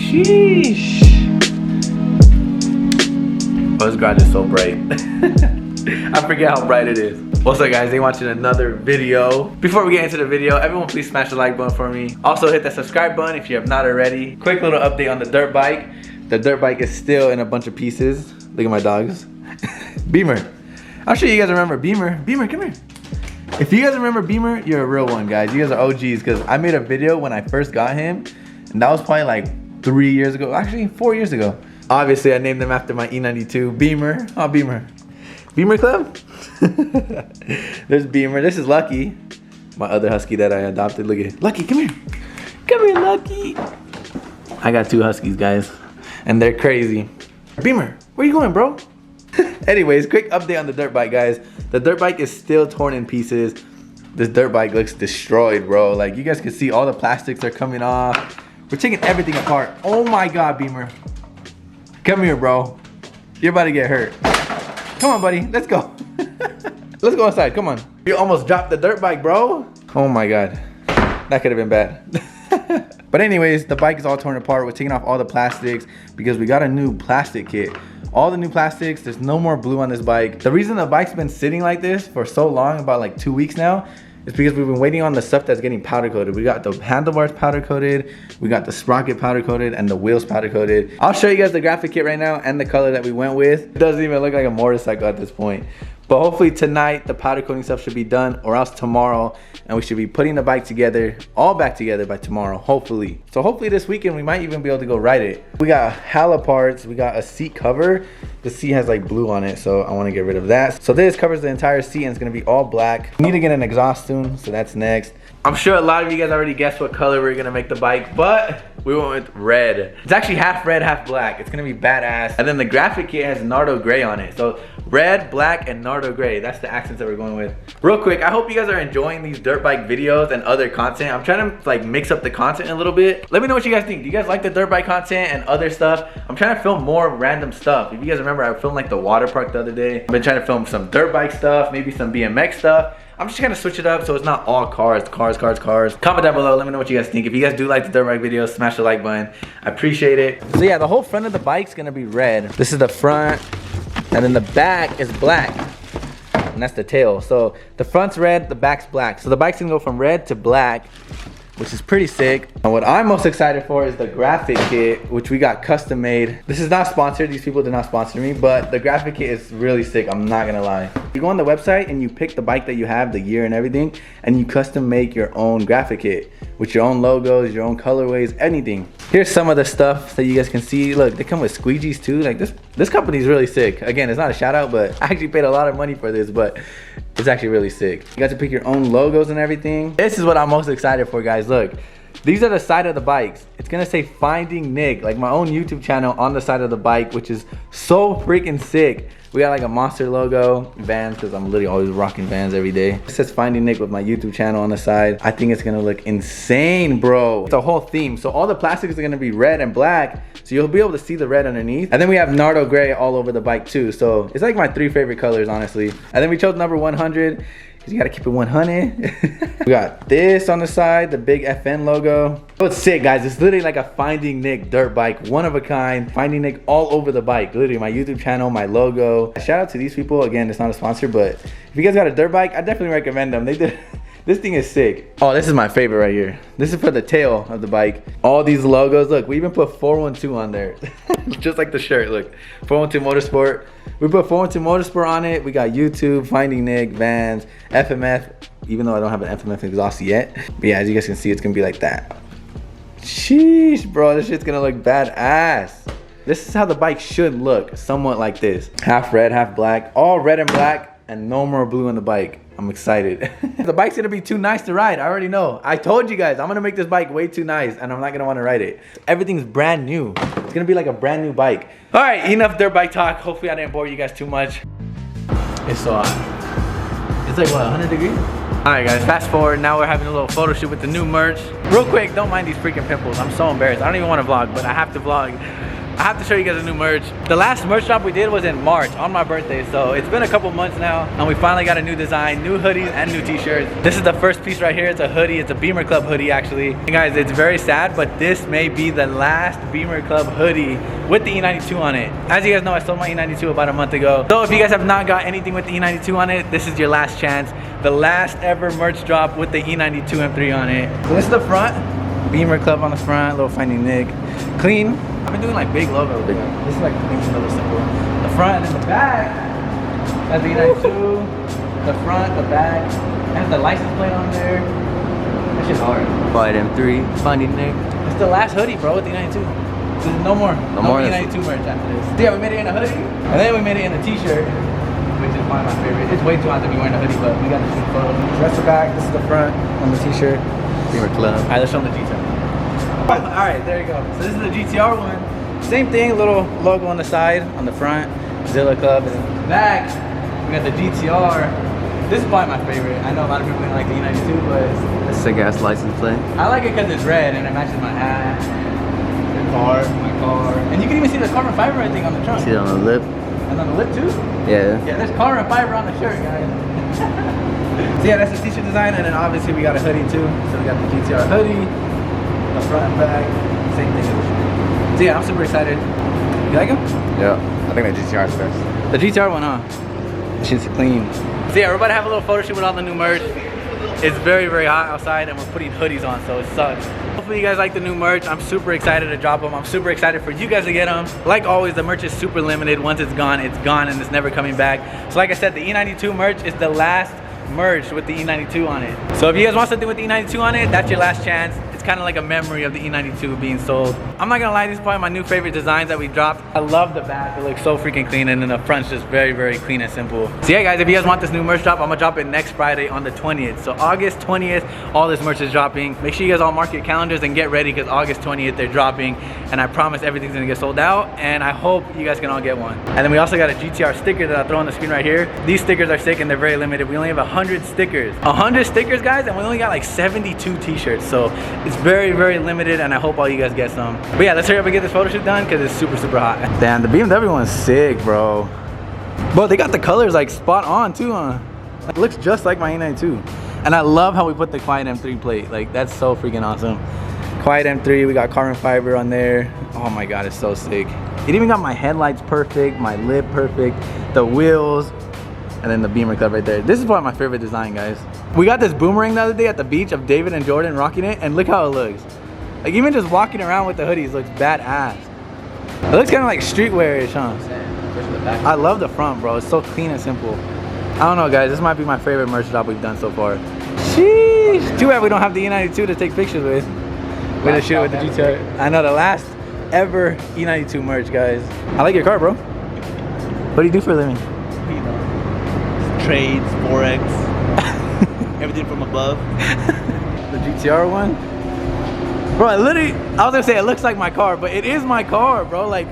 Sheesh. Oh, this garage is so bright. I forget how bright it is. What's up, guys? They watching another video. Before we get into the video, everyone please smash the like button for me. Also hit that subscribe button if you have not already. Quick little update on the dirt bike. The dirt bike is still in a bunch of pieces. Look at my dogs. Beamer. I'm sure you guys remember Beamer. Beamer, come here. If you guys remember Beamer, you're a real one, guys. You guys are OGs, because I made a video when I first got him, and that was probably like 3 years ago. Actually, 4 years ago. Obviously, I named him after my E92 Beamer. Oh, Beamer. Beamer Club? There's Beamer. This is Lucky, my other husky that I adopted. Look at Lucky, come here. Come here, Lucky. I got 2 huskies, guys, and they're crazy. Beamer, where you going, bro? Anyways, quick update on the dirt bike, guys. The dirt bike is still torn in pieces. This dirt bike looks destroyed, bro. Like, you guys can see all the plastics are coming off. We're taking everything apart. Oh my God, Beamer. Come here, bro. You're about to get hurt. Come on, buddy. Let's go. Let's go inside. Come on. You almost dropped the dirt bike, bro. Oh my God. That could have been bad. But anyways, the bike is all torn apart. We're taking off all the plastics because we got a new plastic kit. All the new plastics, there's no more blue on this bike. The reason the bike's been sitting like this for so long, about like 2 weeks now, is because we've been waiting on the stuff that's getting powder coated. We got the handlebars powder coated, we got the sprocket powder coated, and the wheels powder coated. I'll show you guys the graphic kit right now and the color that we went with. It doesn't even look like a motorcycle at this point. But hopefully tonight the powder coating stuff should be done, or else tomorrow, and we should be putting the bike together, all back together by tomorrow, hopefully. So hopefully this weekend we might even be able to go ride it. We got Hala parts, we got a seat cover. The seat has like blue on it, so I want to get rid of that. So this covers the entire seat and it's gonna be all black. We need to get an exhaust soon, so that's next. I'm sure a lot of you guys already guessed what color we're gonna make the bike, but we went with red. It's actually half red, half black. It's gonna be badass. And then the graphic kit has Nardo gray on it. So red, black, and Nardo gray. That's the accents that we're going with. Real quick, I hope you guys are enjoying these dirt bike videos and other content. I'm trying to like mix up the content a little bit. Let me know what you guys think. Do you guys like the dirt bike content and other stuff? I'm trying to film more random stuff. If you guys remember, I filmed like the water park the other day. I've been trying to film some dirt bike stuff, maybe some BMX stuff. I'm just gonna switch it up so it's not all cars. Comment down below, let me know what you guys think. If you guys do like the dirt bike videos, smash the like button. I appreciate it. So yeah, the whole front of the bike's gonna be red. This is the front, and then the back is black. And that's the tail. So the front's red, the back's black. So the bike's gonna go from red to black, which is pretty sick. And what I'm most excited for is the graphic kit, which we got custom made. This is not sponsored, these people did not sponsor me, but the graphic kit is really sick, I'm not gonna lie. You go on the website and you pick the bike that you have, the year and everything, and you custom make your own graphic kit with your own logos, your own colorways, anything. Here's some of the stuff that you guys can see. Look, they come with squeegees too. Like this company's really sick. Again, it's not a shout out, but I actually paid a lot of money for this, but it's actually really sick. You got to pick your own logos and everything. This is what I'm most excited for, guys. Look, these are the side of the bikes. It's gonna say FindingNick, like my own YouTube channel on the side of the bike, which is so freaking sick. We got like a Monster logo, Vans, because I'm literally always rocking Vans every day. It says FindingNick with my YouTube channel on the side. I think it's gonna look insane, bro. It's a whole theme. So all the plastics are gonna be red and black, so you'll be able to see the red underneath. And then we have Nardo gray all over the bike too. So it's like my 3 favorite colors, honestly. And then we chose number 100. You gotta keep it 100. We got this on the side, the big FN logo. Oh, it's sick, guys. It's literally like a FindingNick dirt bike, one of a kind. FindingNick all over the bike. Literally my YouTube channel, my logo. Shout out to these people. Again, it's not a sponsor, but if you guys got a dirt bike, I definitely recommend them. They did. This thing is sick. Oh, this is my favorite right here. This is for the tail of the bike. All these logos. Look, we even put 412 on there. Just like the shirt, look. 412 Motorsport. We put 412 Motorsport on it. We got YouTube, FindingNick, Vans, FMF, even though I don't have an FMF exhaust yet. But yeah, as you guys can see, it's gonna be like that. Sheesh, bro, this shit's gonna look badass. This is how the bike should look, somewhat like this. Half red, half black, all red and black, and no more blue on the bike. I'm excited. The bike's gonna be too nice to ride, I already know. I told you guys, I'm gonna make this bike way too nice and I'm not gonna wanna ride it. Everything's brand new. It's gonna be like a brand new bike. All right, enough dirt bike talk. Hopefully I didn't bore you guys too much. It's so hot. It's like what, 100 degrees? All right guys, fast forward. Now we're having a little photo shoot with the new merch. Real quick, don't mind these freaking pimples. I'm so embarrassed. I don't even wanna vlog, but I have to vlog. I have to show you guys the new merch. The last merch drop we did was in March on my birthday, so it's been a couple months now, and we finally got a new design, new hoodies and new t-shirts. This is the first piece right here. It's a hoodie. It's a Beamer Club hoodie, actually. And guys, it's very sad, but this may be the last Beamer Club hoodie with the E92 on it. As you guys know, I sold my E92 about a month ago. So if you guys have not got anything with the E92 on it, this is your last chance. The last ever merch drop with the E92 M3 on it. So this is the front. Beamer Club on the front, little FindingNick. Clean. I've been doing like big logos. This is like clean, really simple. The front and then the back. That's the E92. The front, the back. Has the license plate on there. That shit's hard. Buy M3, FindingNick. It's the last hoodie, bro, with the E92. No more E92 merch after this. So yeah, we made it in a hoodie, and then we made it in a t-shirt, which is one of my favorite. It's way too hot to be wearing a hoodie, but we got to shoot photos. So that's the back, this is the front on the t-shirt. Beamer Club. Alright, let's show them the Gtr. Alright, there you go. So this is the GTR one. Same thing, little logo on the side, on the front. Zilla Club, and then in the back, we got the GTR. This is probably my favorite. I know a lot of people don't like the E92, but a sick ass license plate. I like it because it's red and it matches my hat. My car, and you can even see the carbon fiber, I think, on the trunk. See it on the lip. And on the lip too? Yeah. Yeah, there's carbon fiber on the shirt, guys. So yeah, that's the t-shirt design, and then obviously we got a hoodie too. So we got the GTR hoodie, the front and back, same thing as the shirt. So yeah, I'm super excited. You like them? Yeah, I think the GTR is best. The GTR one, huh? Shit's clean. So yeah, we're about to have a little photo shoot with all the new merch. It's very, very hot outside, and we're putting hoodies on, so it sucks. Hopefully you guys like the new merch. I'm super excited to drop them. I'm super excited for you guys to get them. Like always, the merch is super limited. Once it's gone, and it's never coming back. So like I said, the E92 merch is the last merch with the E92 on it. So if you guys want something with the E92 on it, that's your last chance. It's kind of like a memory of the E92 being sold. I'm not gonna lie, these are probably my new favorite designs that we dropped. I love the back, it looks so freaking clean, and then the front's just very, very clean and simple. So yeah guys, if you guys want this new merch drop, I'm gonna drop it next Friday on the 20th. So August 20th, all this merch is dropping. Make sure you guys all mark your calendars and get ready, because August 20th they're dropping, and I promise everything's gonna get sold out, and I hope you guys can all get one. And then we also got a GTR sticker that I'll throw on the screen right here. These stickers are sick and they're very limited. We only have 100 stickers. 100 stickers, guys, and we only got like 72 t-shirts. So it's very, very limited, and I hope all you guys get some. But yeah, let's hurry up and get this photo shoot done, because it's super, super hot. Damn, the BMW one's sick, bro. Bro, they got the colors like spot on too, huh? It looks just like my E92. And I love how we put the Quiet M3 plate. Like, that's so freaking awesome. Quiet M3, we got carbon fiber on there. Oh my God, it's so sick. It even got my headlights perfect, my lip perfect, the wheels, and then the Beamer Club right there. This is probably my favorite design, guys. We got this boomerang the other day at the beach of David and Jordan rocking it, and look how it looks. Like, even just walking around with the hoodies looks badass. It looks kind of like streetwear-ish, huh? I love the front, bro. It's so clean and simple. I don't know, guys. This might be my favorite merch drop we've done so far. Sheesh. Too bad we don't have the E92 to take pictures with. We're gonna shoot with the GTR. I know, the last ever E92 merch, guys. I like your car, bro. What do you do for a living? You know, trades, forex, everything from above. The GTR one? Bro, I was gonna say it looks like my car, but it is my car, bro. Like,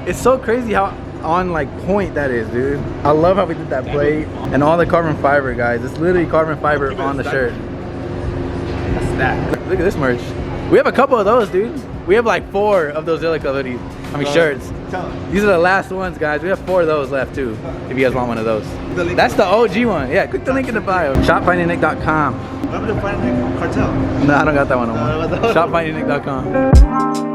it's so crazy how on like point that is, dude. I love how we did that plate and all the carbon fiber, guys. It's literally carbon fiber on the shirt. That's that. Look at this merch. We have a couple of those, dude. We have like 4 of those Zilla hoodies. I mean, shirts. These are the last ones, guys. We have 4 of those left too, if you guys want one of those. That's the OG one. Yeah, click the link in the bio. ShopFindingNick.com. What happened to FindingNick Cartel? No, I don't got that one on. ShopFindingNick.com.